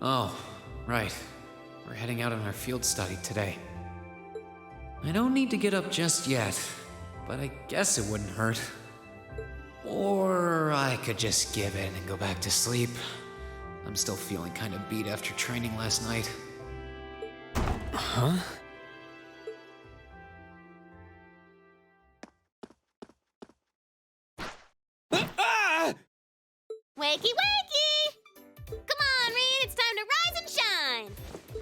Oh, right. We're heading out on our field study today. I don't need to get up just yet, but I guess it wouldn't hurt. Or I could just give in and go back to sleep. I'm still feeling kind of beat after training last night. Huh? Wakey, wakey! Come on, Reed, it's time to rise and shine!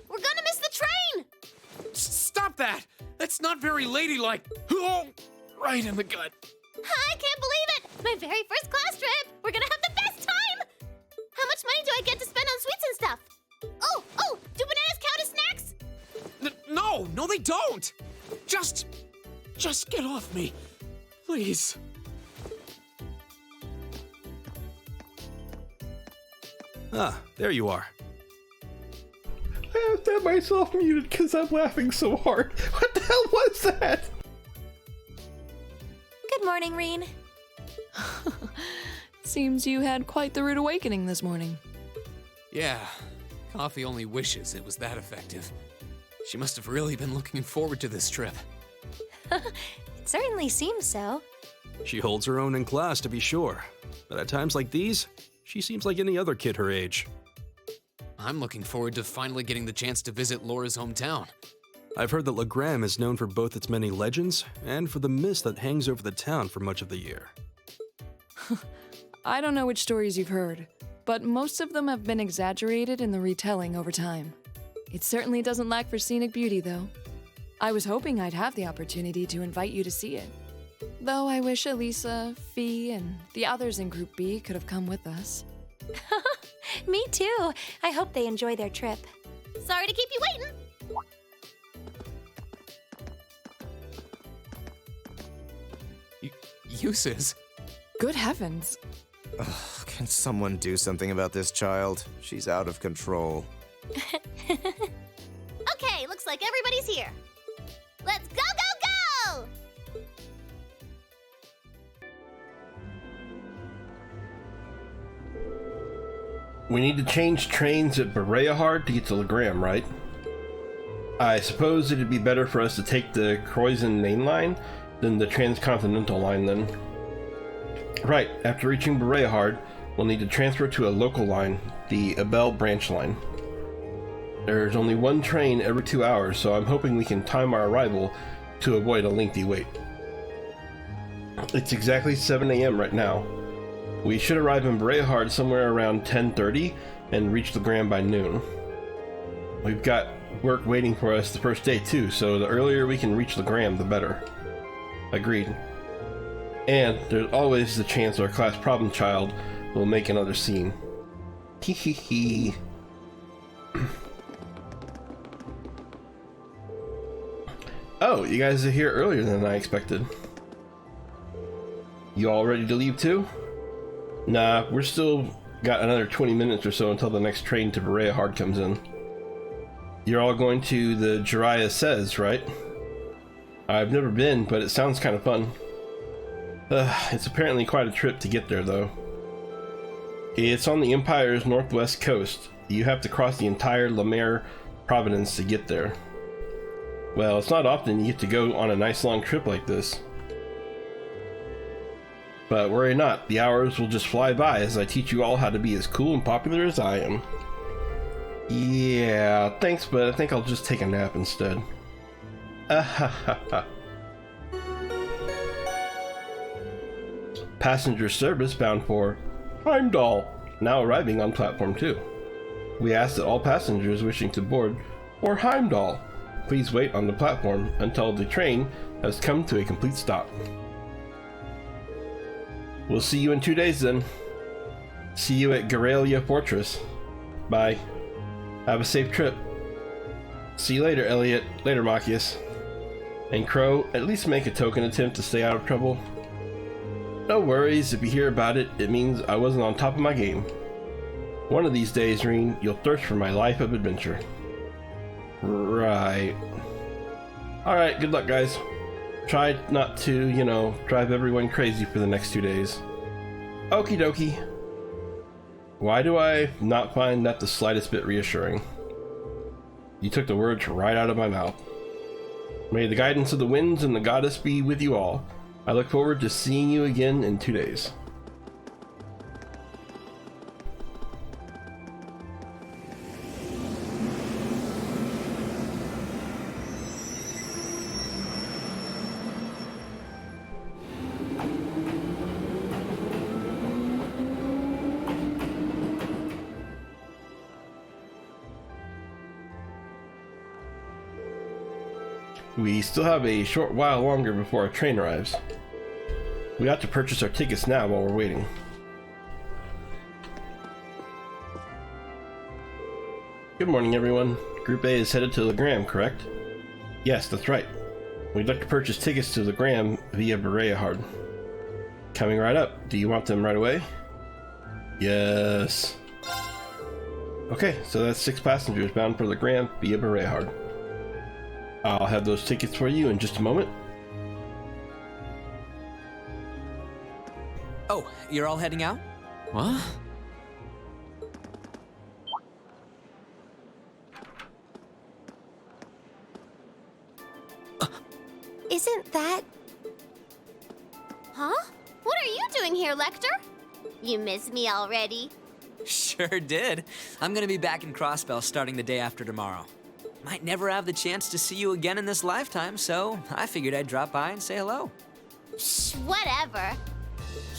We're gonna miss the train! Stop that! That's not very ladylike. Oh, right in the gut. I can't believe it! My very first class trip! We're gonna have the best time! How much money do I get to spend on sweets and stuff? Oh, do bananas count as snacks? No, they don't! Just get off me, please. Ah, there you are. I have to have myself muted because I'm laughing so hard. What the hell was that? Good morning, Reen. Seems you had quite the rude awakening this morning. Yeah, Coffee only wishes it was that effective. She must have really been looking forward to this trip. It certainly seems so. She holds her own in class, to be sure. But at times like these, she seems like any other kid her age. I'm looking forward to finally getting the chance to visit Laura's hometown. I've heard that Legram is known for both its many legends and for the mist that hangs over the town for much of the year. I don't know which stories you've heard, but most of them have been exaggerated in the retelling over time. It certainly doesn't lack for scenic beauty, though. I was hoping I'd have the opportunity to invite you to see it. Though I wish Elisa, Fee, and the others in Group B could have come with us. Me too. I hope they enjoy their trip. Sorry to keep you waiting. Uses? Good heavens. Ugh, can someone do something about this child? She's out of control. Okay, looks like everybody's here. Let's go, go, go! We need to change trains at Bereahard to get to Legram, right? I suppose it'd be better for us to take the Croydon main line than the transcontinental line then. Right, after reaching Bereahard, we'll need to transfer to a local line, the Abel branch line. There's only one train every 2 hours, so I'm hoping we can time our arrival to avoid a lengthy wait. It's exactly 7 a.m. right now. We should arrive in Bereahard somewhere around 10:30 and reach Legram by noon. We've got work waiting for us the first day too, so the earlier we can reach Legram, the better. Agreed. And there's always the chance our class problem child will make another scene. Hee hee hee. Oh, you guys are here earlier than I expected. You all ready to leave too? Nah, we're still got another 20 minutes or so until the next train to Bereahard comes in. You're all going to the Jiraiya Says, right? I've never been, but it sounds kind of fun. It's apparently quite a trip to get there, though. It's on the Empire's northwest coast. You have to cross the entire Lemaire province to get there. Well, it's not often you get to go on a nice long trip like this. But worry not, the hours will just fly by as I teach you all how to be as cool and popular as I am. Yeah, thanks, but I think I'll just take a nap instead. Passenger service bound for Heimdall, now arriving on platform 2. We ask that all passengers wishing to board for Heimdall please wait on the platform until the train has come to a complete stop. We'll see you in 2 days then. See you at Garalia Fortress. Bye. Have a safe trip. See you later, Elliot. Later, Machias. And Crow, at least make a token attempt to stay out of trouble. No worries, if you hear about it, it means I wasn't on top of my game. One of these days, Reen, you'll thirst for my life of adventure. Right. Alright, good luck, guys. Try not to, drive everyone crazy for the next 2 days. Okie dokie. Why do I not find that the slightest bit reassuring? You took the words right out of my mouth. May the guidance of the winds and the goddess be with you all. I look forward to seeing you again in 2 days. We still have a short while longer before our train arrives. We ought to purchase our tickets now while we're waiting. Good morning, everyone. Group A is headed to Legram, correct? Yes, that's right. We'd like to purchase tickets to Legram via Berea. Coming right up. Do you want them right away? Yes. Okay, so that's 6 passengers bound for Legram via Berea. I'll have those tickets for you in just a moment. Oh, you're all heading out? What? Isn't that... Huh? What are you doing here, Lecter? You miss me already? Sure did. I'm gonna be back in Crossbell starting the day after tomorrow. Might never have the chance to see you again in this lifetime, so I figured I'd drop by and say hello. Shh, whatever.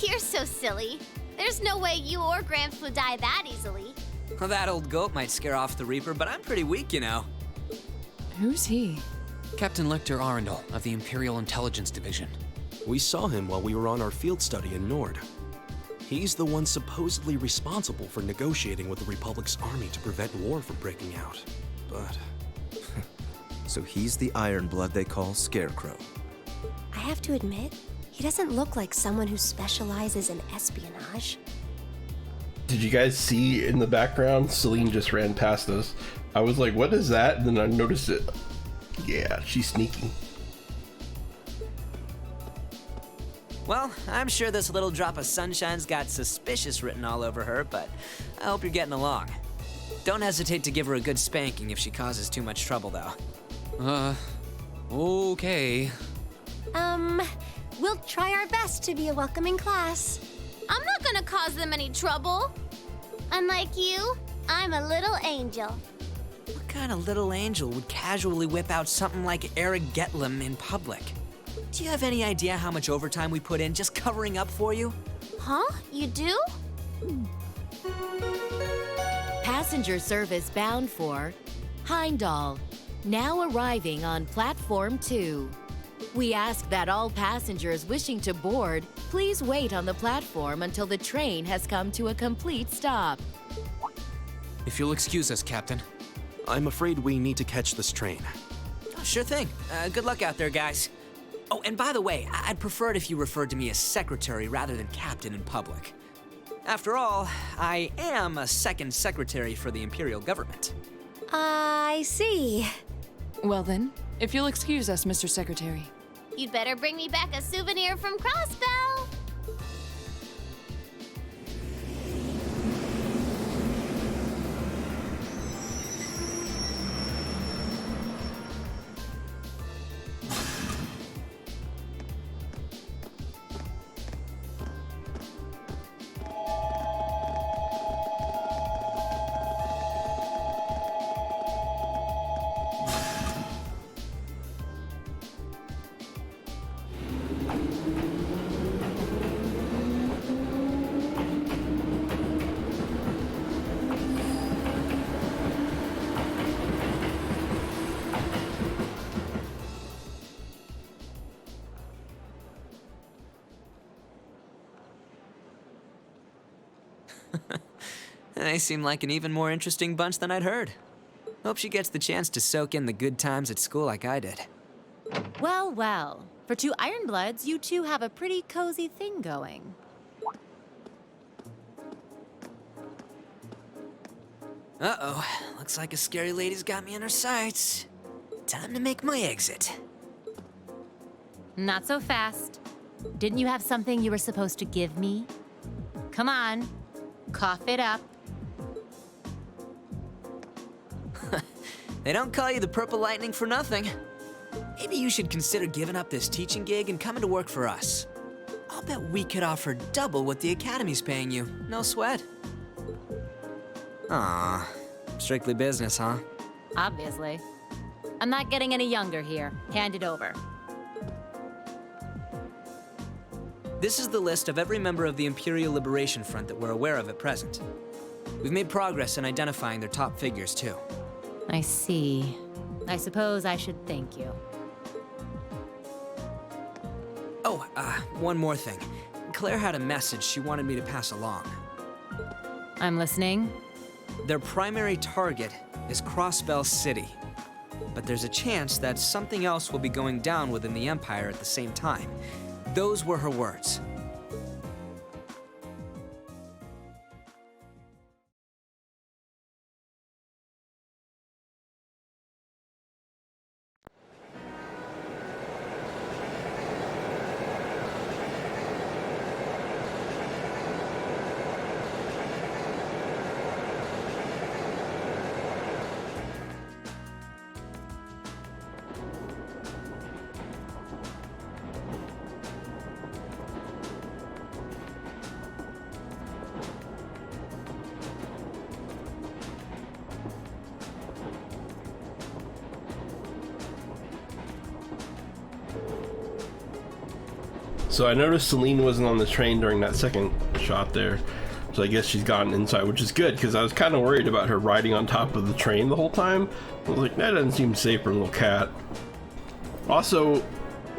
You're so silly. There's no way you or Gramps would die that easily. Well, that old goat might scare off the Reaper, but I'm pretty weak, you know. Who's he? Captain Lecter Arundel of the Imperial Intelligence Division. We saw him while we were on our field study in Nord. He's the one supposedly responsible for negotiating with the Republic's army to prevent war from breaking out. But... So he's the Ironblood they call Scarecrow. I have to admit, he doesn't look like someone who specializes in espionage. Did you guys see in the background? Celine just ran past us. I was like, what is that? And then I noticed it. Yeah, she's sneaky. Well, I'm sure this little drop of sunshine's got suspicious written all over her, but I hope you're getting along. Don't hesitate to give her a good spanking if she causes too much trouble, though. Okay. We'll try our best to be a welcoming class. I'm not gonna cause them any trouble. Unlike you, I'm a little angel. What kind of little angel would casually whip out something like Eric Getlem in public? Do you have any idea how much overtime we put in just covering up for you? Huh? You do? Passenger service bound for Heimdall, now arriving on Platform 2. We ask that all passengers wishing to board please wait on the platform until the train has come to a complete stop. If you'll excuse us, Captain. I'm afraid we need to catch this train. Oh, sure thing. Good luck out there, guys. Oh, and by the way, I'd prefer it if you referred to me as secretary rather than captain in public. After all, I am a second secretary for the Imperial government. I see. Well then, if you'll excuse us, Mr. Secretary. You'd better bring me back a souvenir from Crossbell. They seem like an even more interesting bunch than I'd heard. Hope she gets the chance to soak in the good times at school like I did. Well, well. For 2 Ironbloods, you two have a pretty cozy thing going. Uh-oh. Looks like a scary lady's got me in her sights. Time to make my exit. Not so fast. Didn't you have something you were supposed to give me? Come on. Cough it up. They don't call you the Purple Lightning for nothing. Maybe you should consider giving up this teaching gig and coming to work for us. I'll bet we could offer double what the Academy's paying you. No sweat. Aw, strictly business, huh? Obviously. I'm not getting any younger here. Hand it over. This is the list of every member of the Imperial Liberation Front that we're aware of at present. We've made progress in identifying their top figures, too. I see. I suppose I should thank you. Oh, one more thing. Claire had a message she wanted me to pass along. I'm listening. Their primary target is Crossbell City. But there's a chance that something else will be going down within the Empire at the same time. Those were her words. So I noticed Celine wasn't on the train during that second shot there. So I guess she's gotten inside, which is good, because I was kind of worried about her riding on top of the train the whole time. I was like, that doesn't seem safe for a little cat. Also,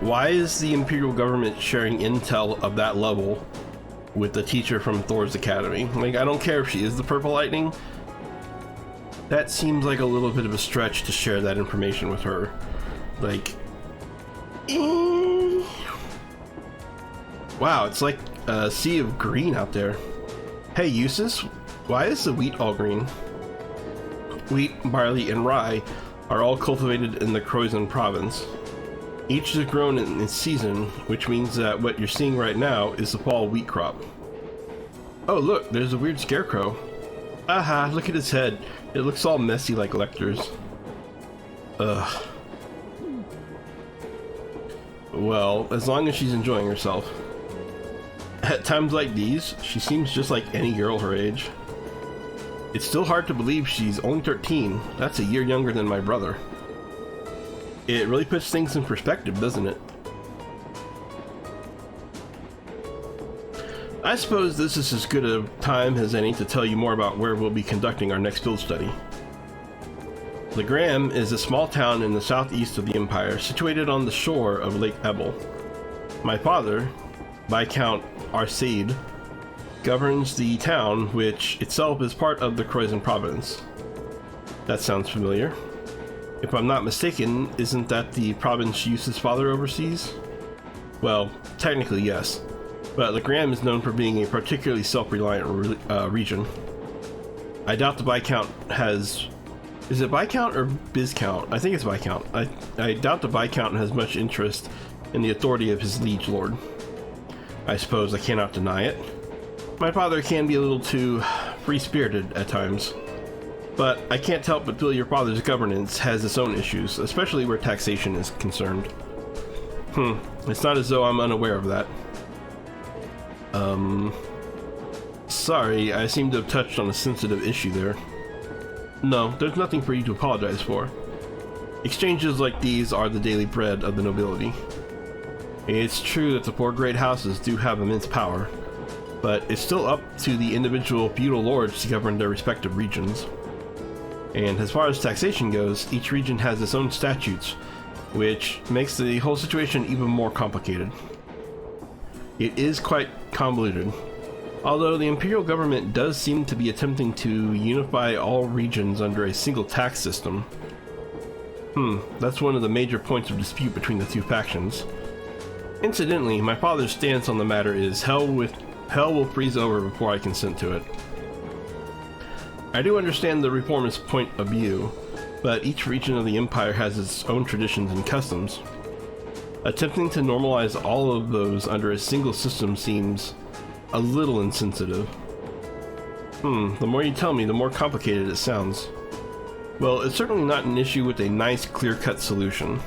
why is the Imperial government sharing intel of that level with the teacher from Thor's Academy? Like, I don't care if she is the Purple Lightning. That seems like a little bit of a stretch to share that information with her. Like, wow, it's like a sea of green out there. Hey, Eustace, why is the wheat all green? Wheat, barley, and rye are all cultivated in the Croizon province. Each is grown in its season, which means that what you're seeing right now is the fall wheat crop. Oh look, there's a weird scarecrow. Aha, look at his head. It looks all messy like Lecter's. Ugh. Well, as long as she's enjoying herself. At times like these, she seems just like any girl her age. It's still hard to believe she's only 13. That's a year younger than my brother. It really puts things in perspective, doesn't it? I suppose this is as good a time as any to tell you more about where we'll be conducting our next field study. Legram is a small town in the southeast of the Empire, situated on the shore of Lake Ebel. My father, Viscount Arcade, governs the town, which itself is part of the Croizon province. That sounds familiar. If I'm not mistaken, isn't that the province Eustace's father oversees? Well, technically yes, but Legram is known for being a particularly self-reliant region. I doubt the Viscount has... Is it Viscount or Viscount? I think it's Viscount. I doubt the Viscount has much interest in the authority of his liege lord. I suppose I cannot deny it. My father can be a little too free-spirited at times, but I can't help but feel your father's governance has its own issues, especially where taxation is concerned. It's not as though I'm unaware of that. Sorry, I seem to have touched on a sensitive issue there. No, there's nothing for you to apologize for. Exchanges like these are the daily bread of the nobility. It's true that the four great houses do have immense power, but it's still up to the individual feudal lords to govern their respective regions. And as far as taxation goes, each region has its own statutes, which makes the whole situation even more complicated. It is quite convoluted, although the Imperial government does seem to be attempting to unify all regions under a single tax system. That's one of the major points of dispute between the two factions. Incidentally, my father's stance on the matter is hell will freeze over before I consent to it. I do understand the reformist point of view, but each region of the Empire has its own traditions and customs. Attempting to normalize all of those under a single system seems a little insensitive. The more you tell me, the more complicated it sounds. Well, it's certainly not an issue with a nice, clear-cut solution.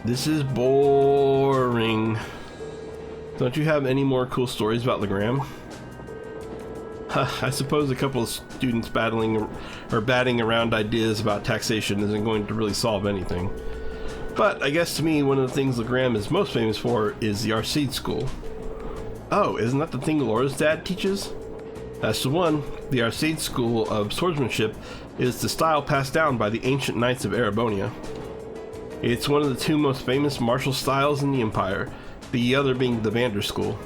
This is boring. Don't you have any more cool stories about Legram? I suppose a couple of students batting around ideas about taxation isn't going to really solve anything. But I guess to me, one of the things Legram is most famous for is the Arcade School. Oh, isn't that the thing Laura's dad teaches? That's the one. The Arcade School of Swordsmanship is the style passed down by the ancient knights of Erebonia. It's one of the two most famous martial styles in the Empire, the other being the Vander School.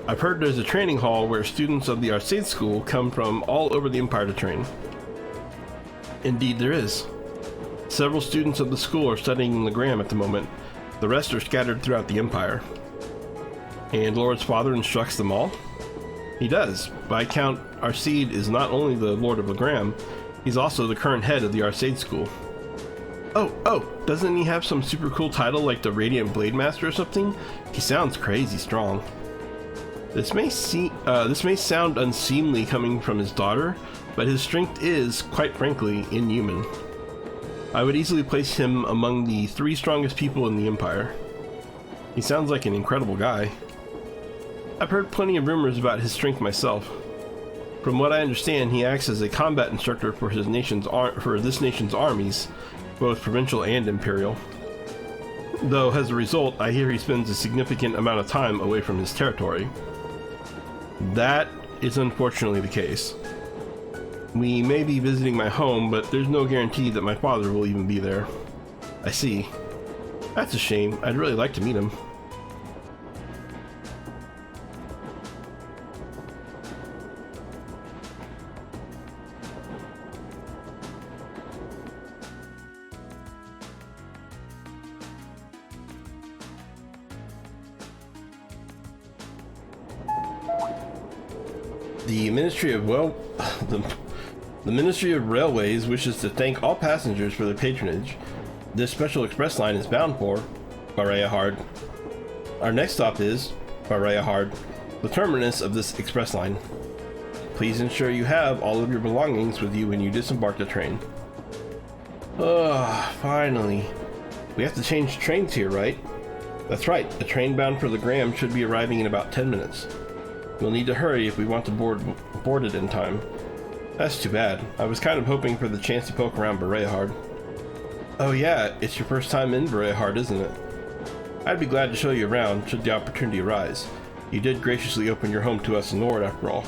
I've heard there's a training hall where students of the Arcade School come from all over the Empire to train. Indeed there is. Several students of the school are studying in Legram at the moment. The rest are scattered throughout the Empire. And Lord's father instructs them all? He does. By count, Arcade is not only the Lord of Legram, he's also the current head of the Arcade School. Oh, doesn't he have some super cool title like the Radiant Blade Master or something? He sounds crazy strong. This may sound unseemly coming from his daughter, but his strength is, quite frankly, inhuman. I would easily place him among the 3 strongest people in the Empire. He sounds like an incredible guy. I've heard plenty of rumors about his strength myself. From what I understand, he acts as a combat instructor for this nation's armies, both provincial and imperial. Though, as a result, I hear he spends a significant amount of time away from his territory. That is unfortunately the case. We may be visiting my home, but there's no guarantee that my father will even be there. I see. That's a shame. I'd really like to meet him. The Ministry of Railways wishes to thank all passengers for their patronage. This special express line is bound for Barayahard. Our next stop is Barayahard, the terminus of this express line. Please ensure you have all of your belongings with you when you disembark the train. Finally. We have to change trains here, right? That's right, the train bound for Legram should be arriving in about 10 minutes. We'll need to hurry if we want to board it in time. That's too bad. I was kind of hoping for the chance to poke around Barayahard. Oh yeah, it's your first time in Barayahard, isn't it? I'd be glad to show you around should the opportunity arise. You did graciously open your home to us in Nord after all.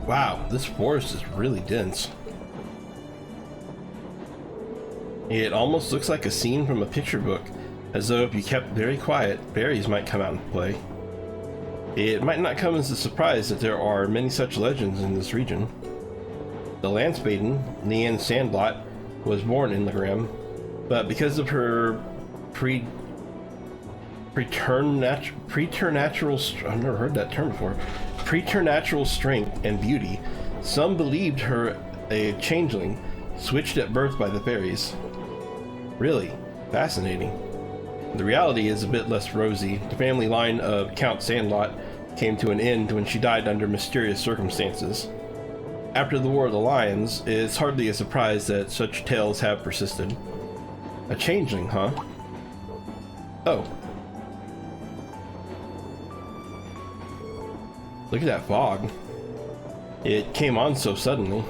Wow, this forest is really dense. It almost looks like a scene from a picture book, as though if you kept very quiet, fairies might come out and play. It might not come as a surprise that there are many such legends in this region. The Lance Maiden, Nihon Sandlot, was born in Legram, but because of her preternatural I've never heard that term before. Preternatural strength and beauty, some believed her a changeling, switched at birth by the fairies. Really fascinating. The reality is a bit less rosy. The family line of Count Sandlot came to an end when she died under mysterious circumstances. After the War of the Lions, it's hardly a surprise that such tales have persisted. A changeling, huh? Oh. Look at that fog. It came on so suddenly.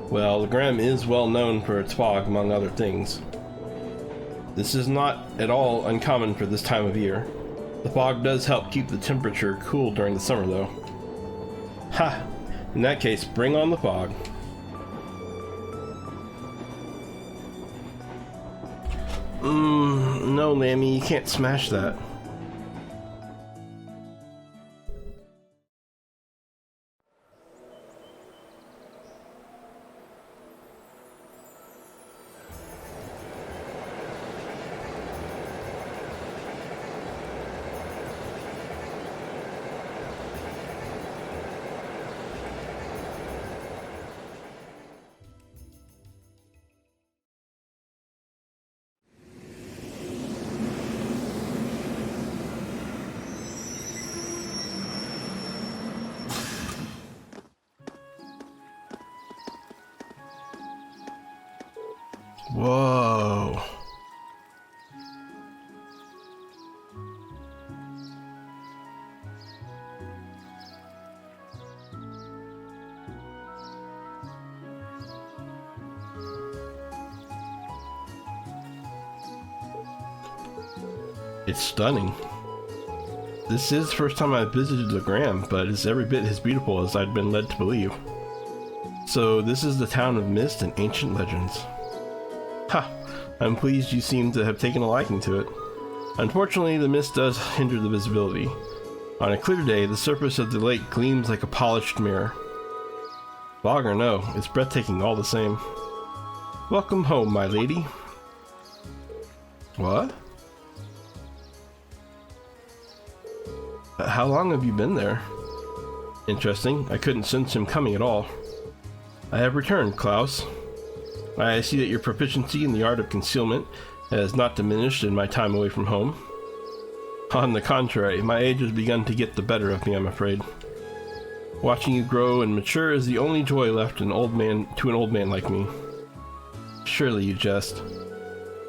Well, Legram is well known for its fog, among other things. This is not at all uncommon for this time of year. The fog does help keep the temperature cool during the summer, though. Ha! In that case, bring on the fog. No, Lammy, you can't smash that. Whoa. It's stunning. This is the first time I've visited Legram, but it's every bit as beautiful as I'd been led to believe. So this is the town of mist and ancient legends. Ha! I'm pleased you seem to have taken a liking to it. Unfortunately, the mist does hinder the visibility. On a clear day, the surface of the lake gleams like a polished mirror. Fog or no, it's breathtaking all the same. Welcome home, my lady. What? How long have you been there? Interesting, I couldn't sense him coming at all. I have returned, Klaus. I see that your proficiency in the art of concealment has not diminished in my time away from home. On the contrary, my age has begun to get the better of me, I'm afraid. Watching you grow and mature is the only joy left to an old man like me. Surely you jest.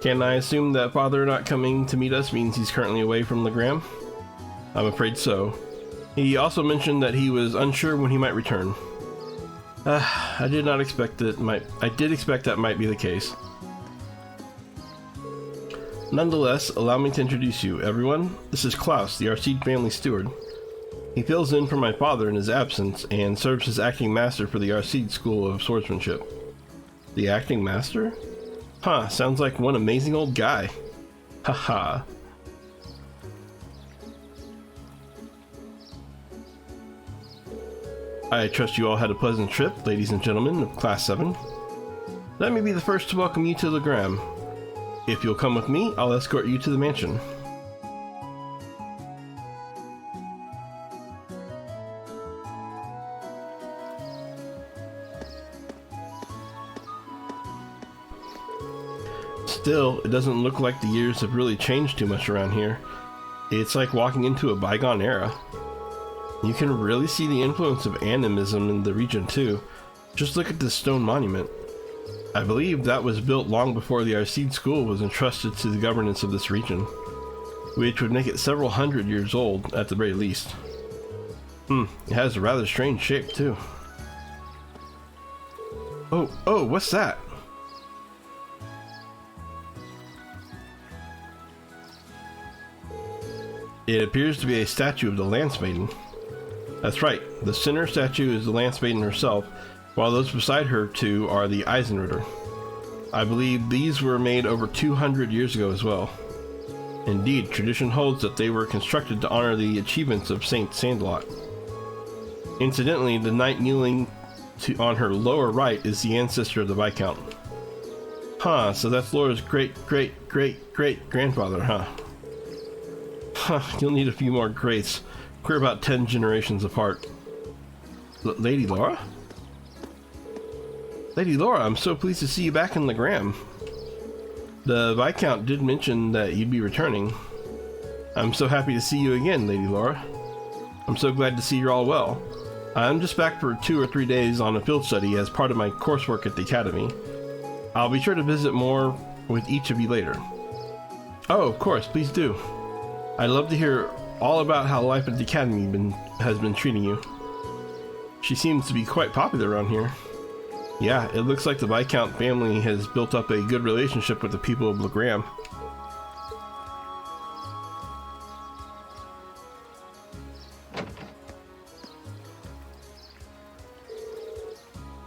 Can I assume that Father not coming to meet us means he's currently away from Legram? I'm afraid so. He also mentioned that he was unsure when he might return. I did expect that might be the case. Nonetheless, allow me to introduce you, everyone. This is Klaus, the Arcide family steward. He fills in for my father in his absence and serves as acting master for the Arcide School of Swordsmanship. The acting master? Huh, sounds like one amazing old guy. Haha. I trust you all had a pleasant trip, ladies and gentlemen of Class 7. Let me be the first to welcome you to Legram. If you'll come with me, I'll escort you to the mansion. Still, it doesn't look like the years have really changed too much around here. It's like walking into a bygone era. You can really see the influence of animism in the region too. Just look at this stone monument. I believe that was built long before the Arcide School was entrusted to the governance of this region, which would make it several hundred years old at the very least. It has a rather strange shape too. Oh, what's that? It appears to be a statue of the Lance Maiden. That's right, the center statue is the Lance Maiden herself, while those beside her two are the Eisenritter. I believe these were made over 200 years ago as well. Indeed, tradition holds that they were constructed to honor the achievements of Saint Sandlot. Incidentally, the knight kneeling on her lower right is the ancestor of the Viscount. Huh, so that's Laura's great-great-great-great-grandfather, huh? Huh, you'll need a few more greats. We're about 10 generations apart. Lady Laura? Lady Laura, I'm so pleased to see you back in Legram. The Viscount did mention that you'd be returning. I'm so happy to see you again, Lady Laura. I'm so glad to see you're all well. I'm just back for 2 or 3 days on a field study as part of my coursework at the Academy. I'll be sure to visit more with each of you later. Oh, of course, please do. I'd love to hear all about how life at the Academy has been treating you. She seems to be quite popular around here. Yeah, it looks like the Viscount family has built up a good relationship with the people of Legram.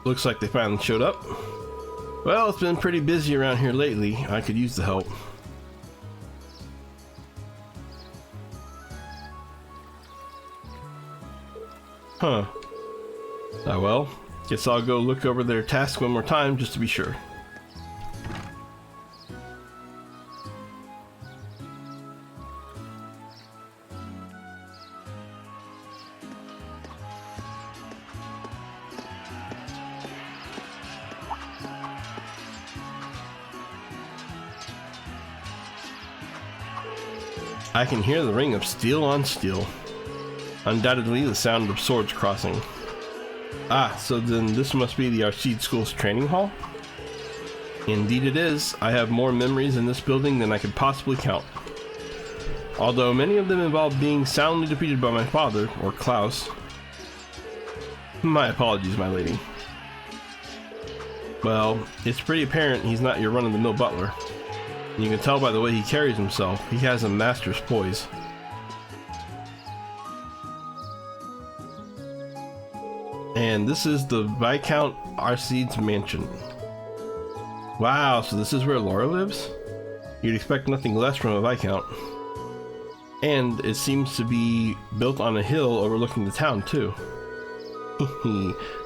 Looks like they finally showed up. Well, it's been pretty busy around here lately. I could use the help. Huh. Ah well, guess I'll go look over their task one more time just to be sure. I can hear the ring of steel on steel. Undoubtedly the sound of swords crossing. Ah, so then this must be the Arcide School's training hall? Indeed it is. I have more memories in this building than I could possibly count. Although many of them involve being soundly defeated by my father, or Klaus. My apologies, my lady. Well, it's pretty apparent he's not your run-of-the-mill butler. You can tell by the way he carries himself, he has a master's poise. And this is the Viscount Arcide's mansion. Wow, so this is where Laura lives? You'd expect nothing less from a Viscount. And it seems to be built on a hill overlooking the town too.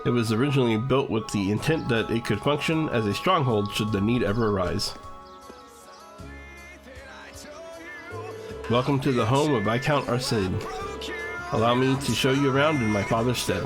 It was originally built with the intent that it could function as a stronghold should the need ever arise. Welcome to the home of Viscount Arcide. Allow me to show you around in my father's stead.